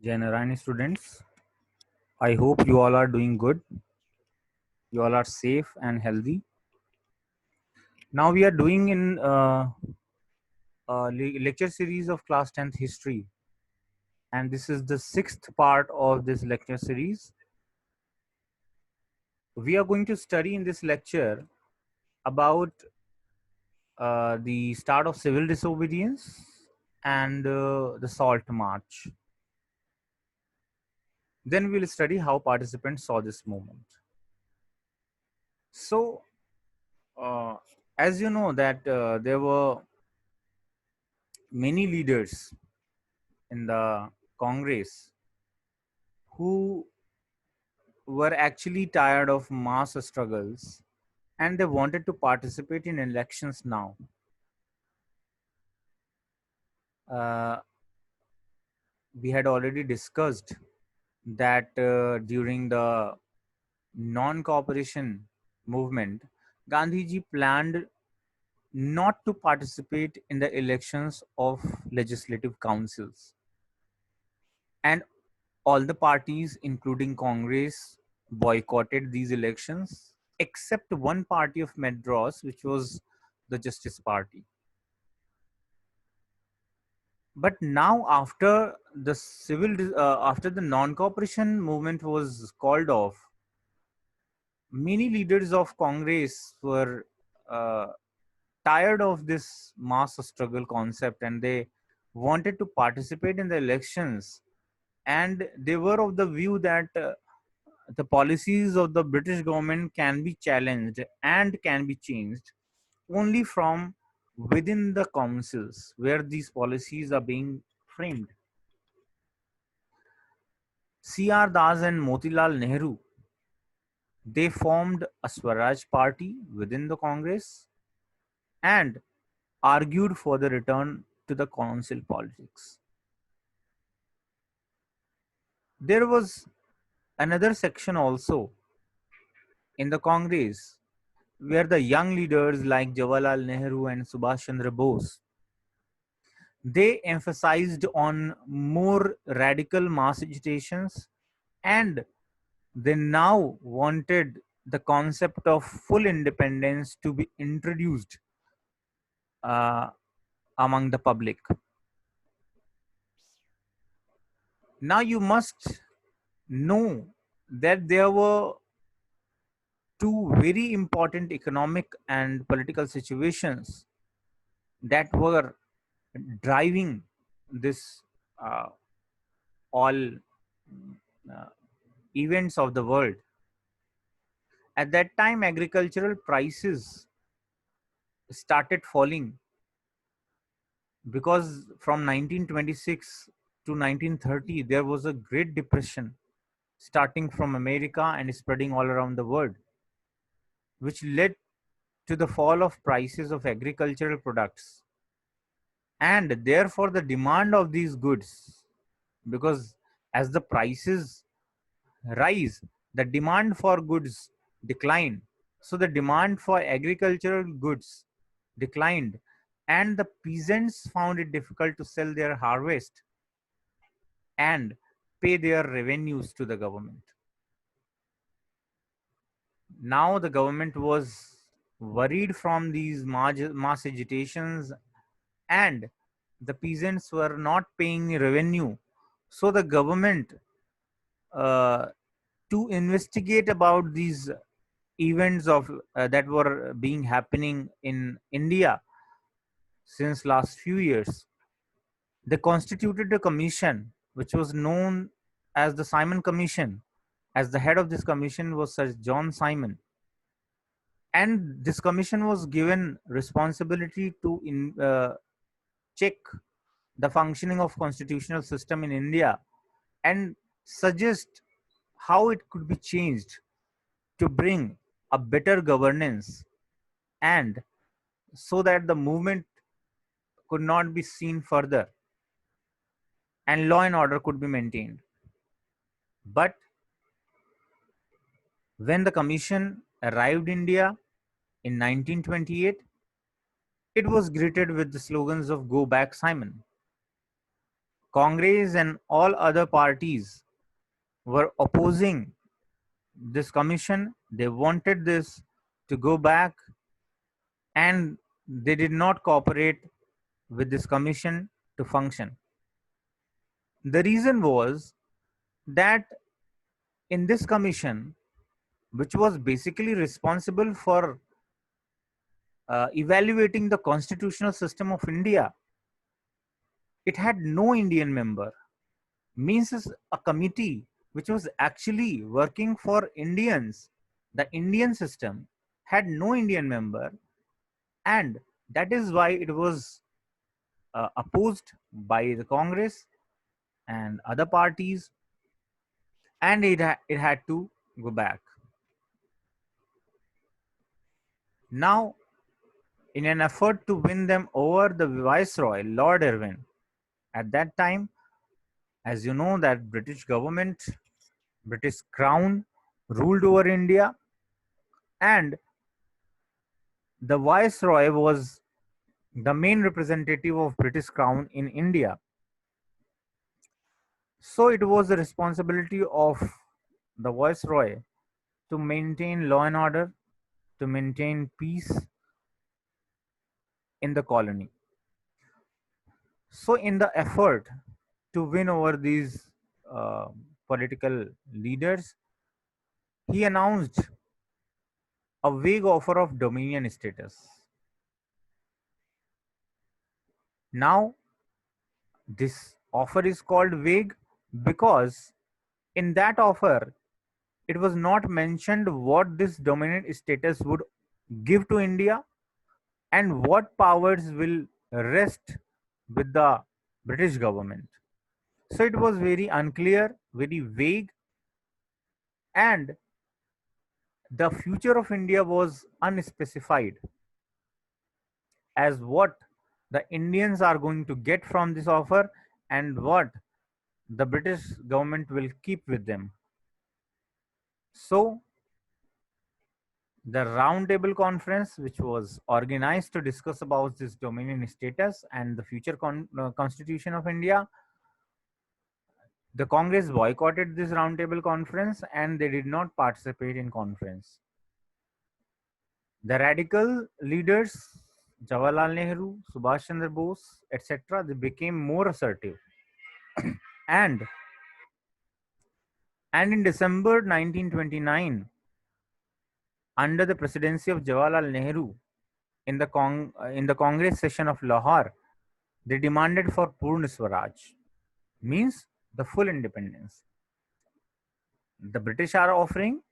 Jai Narayani students, I hope you all are doing good. You all are safe and healthy. Now we are doing in lecture series of class 10th history, and this is the sixth part of this lecture series. We are going to study in this lecture about the start of civil disobedience and the Salt March. Then we will study how participants saw this movement. So, uh, as you know that there were many leaders in the Congress who were actually tired of mass struggles and they wanted to participate in elections now. Uh, we had already discussed that during the non cooperation movement, Gandhiji planned not to participate in the elections of legislative councils. And all the parties, including Congress, boycotted these elections, except one party of Madras, which was the Justice Party. But now, after the non-cooperation movement was called off, many leaders of Congress were uh, tired of this mass struggle concept, and they wanted to participate in the elections. And they were of the view that the policies of the British government can be challenged and can be changed only from within the councils where these policies are being framed. C.R. Das and Motilal Nehru, they formed a Swaraj party within the Congress and argued for the return to the council politics. There was another section also in the Congress where the young leaders like Jawaharlal Nehru and Subhash Chandra Bose, they emphasized on more radical mass agitations, and they now wanted the concept of full independence to be introduced uh, among the public. Now you must know that there were two very important economic and political situations that were driving this uh, all uh, events of the world. At that time, agricultural prices started falling because from 1926 to 1930, there was a great depression starting from America and spreading all around the world, which led to the fall of prices of agricultural products and therefore the demand of these goods. Because as the prices rise, the demand for goods declined. So the demand for agricultural goods declined, and the peasants found it difficult to sell their harvest and pay their revenues to the government. Now the government was worried from these mass agitations, and the peasants were not paying revenue. So the government, uh, to investigate about these events of that were being happening in India since last few years, they constituted a commission which was known as the Simon Commission. As the head of this commission was Sir John Simon, and this commission was given responsibility to check the functioning of constitutional system in India and suggest how it could be changed to bring a better governance, and so that the movement could not be seen further and law and order could be maintained. But when the commission arrived in India in 1928, it was greeted with the slogans of "Go back, Simon." Congress and all other parties were opposing this commission. They wanted this to go back, and they did not cooperate with this commission to function. The reason was that in this commission, which was basically responsible for evaluating the constitutional system of India, it had no Indian member. Means is a committee which was actually working for Indians. The Indian system had no Indian member, and that is why it was opposed by the Congress and other parties, and it had to go back. Now, in an effort to win them over, the Viceroy, Lord Irwin, at that time, as you know, that British government, British crown ruled over India, and the Viceroy was the main representative of British crown in India. So it was the responsibility of the Viceroy to maintain law and order, to maintain peace in the colony. So, in the effort to win over these uh, political leaders, he announced a vague offer of dominion status. Now, this offer is called vague because in that offer, it was not mentioned what this dominion status would give to India and what powers will rest with the British government. So it was very unclear, very vague, and the future of India was unspecified as what the Indians are going to get from this offer and what the British government will keep with them. So, the roundtable conference, which was organized to discuss about this dominion status and the future constitution of India, the Congress boycotted this roundtable conference and they did not participate in conference. The radical leaders, Jawaharlal Nehru, Subhash Chandra Bose, etc., they became more assertive. and and in December 1929, under the presidency of Jawaharlal Nehru, in the Congress session of Lahore, they demanded for Purna Swaraj, means the full independence. The British are offering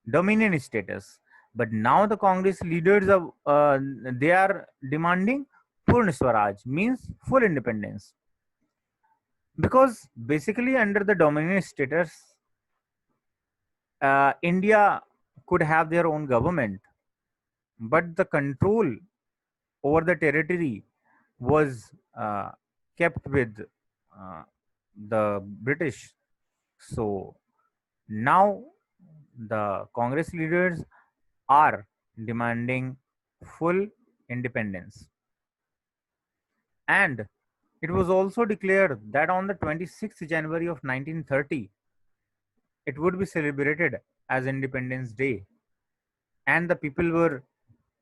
dominion status, but now the Congress leaders are they are demanding Purna Swaraj, means full independence. Because basically under the dominion status, India could have their own government, but the control over the territory was kept with uh, the British. So now the Congress leaders are demanding full independence. And it was also declared that on the 26th January of 1930, it would be celebrated as Independence Day. And the people were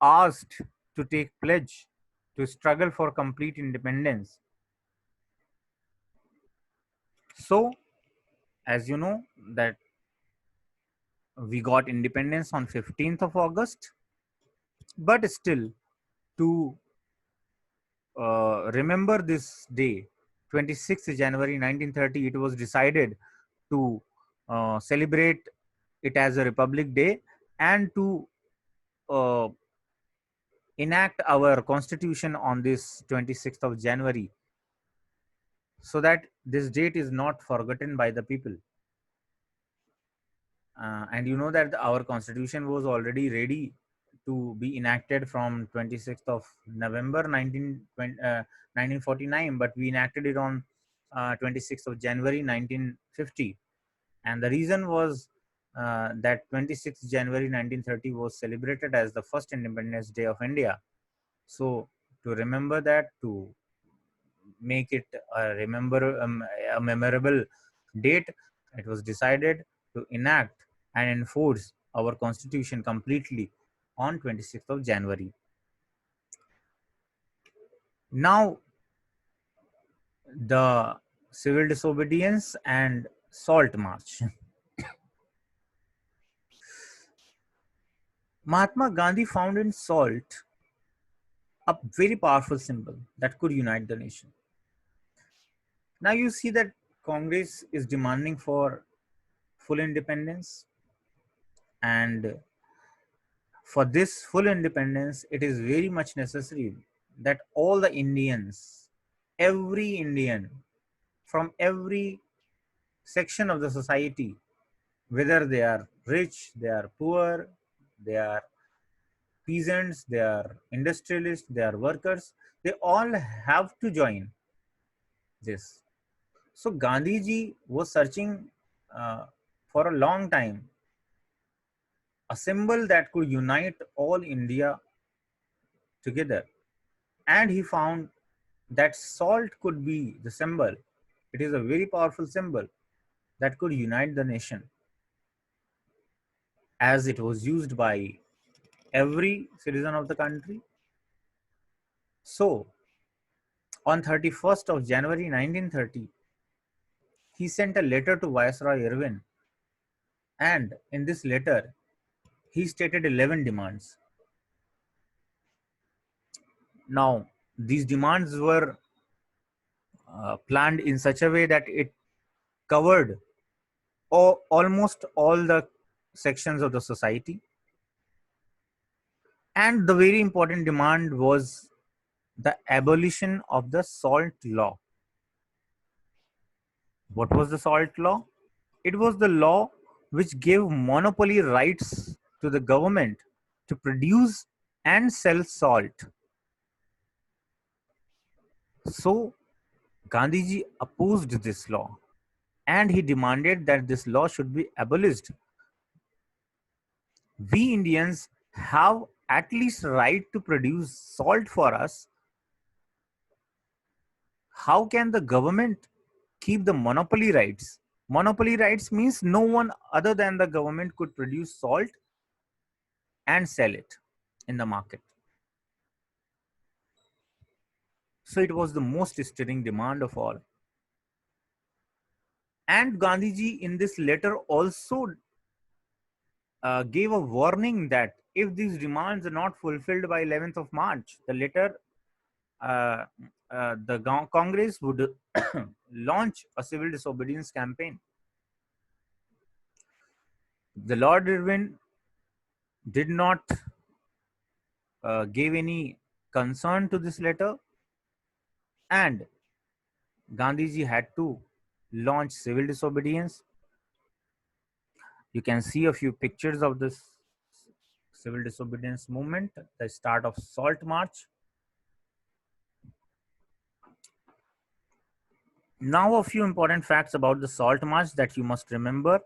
asked to take pledge to struggle for complete independence. So, as you know, that we got independence on 15th of August, but still to remember this day, 26th January 1930, it was decided to celebrate it as a Republic Day and to uh, enact our constitution on this 26th of January so that this date is not forgotten by the people. And you know that our constitution was already ready to be enacted from 26th of November 1949, but we enacted it on 26th of January 1950. And the reason was that 26th January 1930 was celebrated as the first Independence Day of India. So to remember that, to make it a memorable date, it was decided to enact and enforce our constitution completely on 26th of January. Now, the civil disobedience and salt march. Mahatma Gandhi found in salt a very powerful symbol that could unite the nation. Now you see that Congress is demanding for full independence, and for this full independence, it is very much necessary that all the Indians, every Indian from every section of the society, whether they are rich, they are poor, they are peasants, they are industrialists, they are workers, they all have to join this. So Gandhiji was searching for a long time a symbol that could unite all India together. And he found that salt could be the symbol. It is a very powerful symbol that could unite the nation, as it was used by every citizen of the country. So, on 31st of January 1930, he sent a letter to Viceroy Irwin, and in this letter, he stated 11 demands. Now, these demands were planned in such a way that it covered almost all the sections of the society. And the very important demand was the abolition of the salt law. What was the salt law? It was the law which gave monopoly rights to the government to produce and sell salt. So Gandhiji opposed this law and he demanded that this law should be abolished. We Indians have at least right to produce salt for us. How can the government keep the monopoly rights? Monopoly rights means no one other than the government could produce salt and sell it in the market. So it was the most stirring demand of all. And Gandhiji in this letter also gave a warning that if these demands are not fulfilled by 11th of March, the letter uh, the Congress would launch a civil disobedience campaign. The Lord Irwin did not give any concern to this letter, and Gandhiji had to launch civil disobedience. You can see a few pictures of this civil disobedience movement, the start of Salt March. Now, a few important facts about the Salt March that you must remember,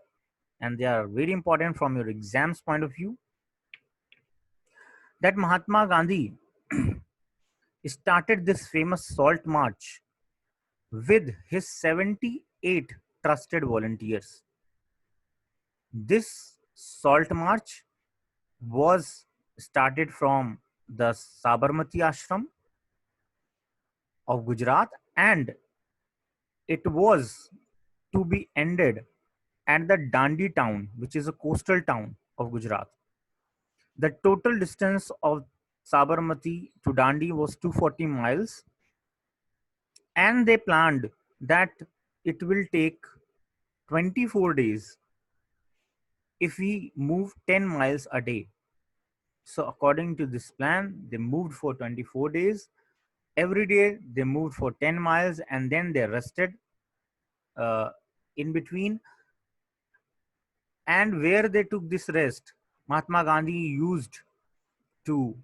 and they are very important from your exams point of view. That Mahatma Gandhi started this famous Salt March with his 78 trusted volunteers. This Salt March was started from the Sabarmati Ashram of Gujarat, and it was to be ended at the Dandi town, which is a coastal town of Gujarat. The total distance of Sabarmati to Dandi was 240 miles, and they planned that it will take 24 days if we move 10 miles a day. So, according to this plan, they moved for 24 days. Every day they moved for 10 miles and then they rested uh, in between. And where they took this rest, Mahatma Gandhi used to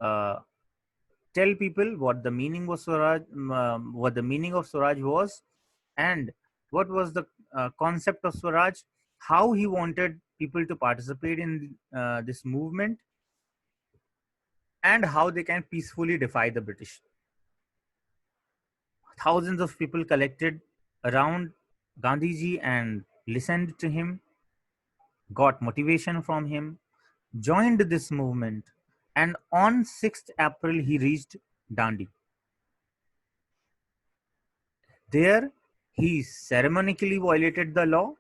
uh, tell people what the meaning was Swaraj, what the meaning of Swaraj was, and what was the concept of Swaraj, how he wanted people to participate in this movement, and how they can peacefully defy the British. Thousands of people collected around Gandhiji and listened to him, got motivation from him, joined this movement, and on 6th April he reached Dandi. There, he ceremonically violated the law,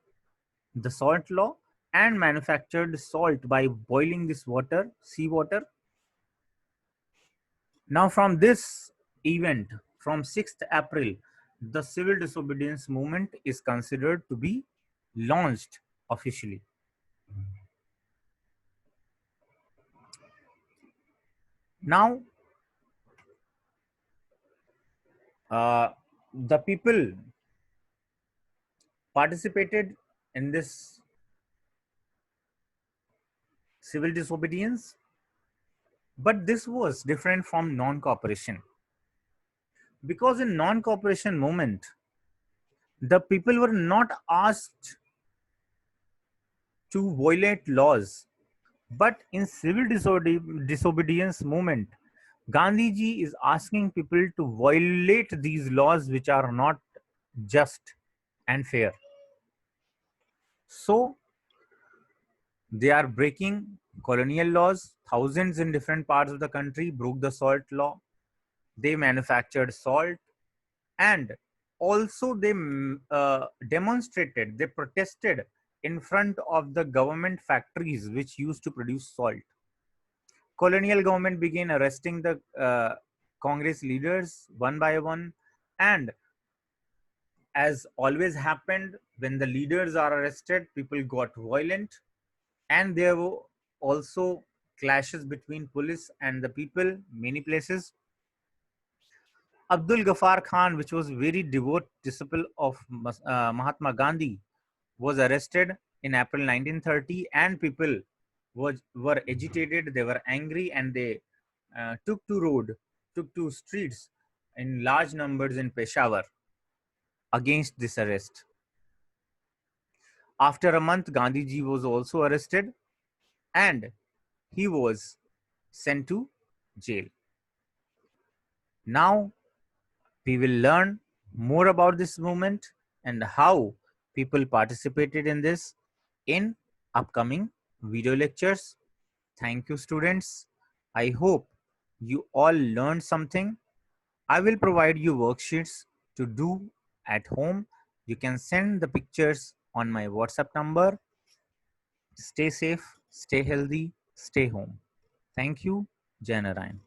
the salt law, and manufactured salt by boiling this water, seawater. Now, from this event, from 6th April, the civil disobedience movement is considered to be launched officially. Now, uh, the people participated in this civil disobedience, but this was different from non-cooperation, because in non-cooperation movement the people were not asked to violate laws, but in civil disobedience movement Gandhiji is asking people to violate these laws which are not just and fair. So they are breaking colonial laws. Thousands in different parts of the country broke the salt law. They manufactured salt, and also they demonstrated, they protested in front of the government factories which used to produce salt. Colonial government began arresting the Congress leaders one by one, and as always happened, when the leaders are arrested, people got violent, and there were also clashes between police and the people many places. Abdul Ghaffar Khan, which was very devout disciple of Mahatma Gandhi, was arrested in April 1930, and people were agitated, they were angry, and they took to streets in large numbers in Peshawar against this arrest. After a month, Gandhiji was also arrested, and he was sent to jail. Now we will learn more about this movement and how people participated in this in upcoming video lectures. Thank you, students. I hope you all learned something. I will provide you worksheets to do at home. You can send the pictures on my WhatsApp number. Stay safe, stay healthy, stay home. Thank you. Jai Narayan.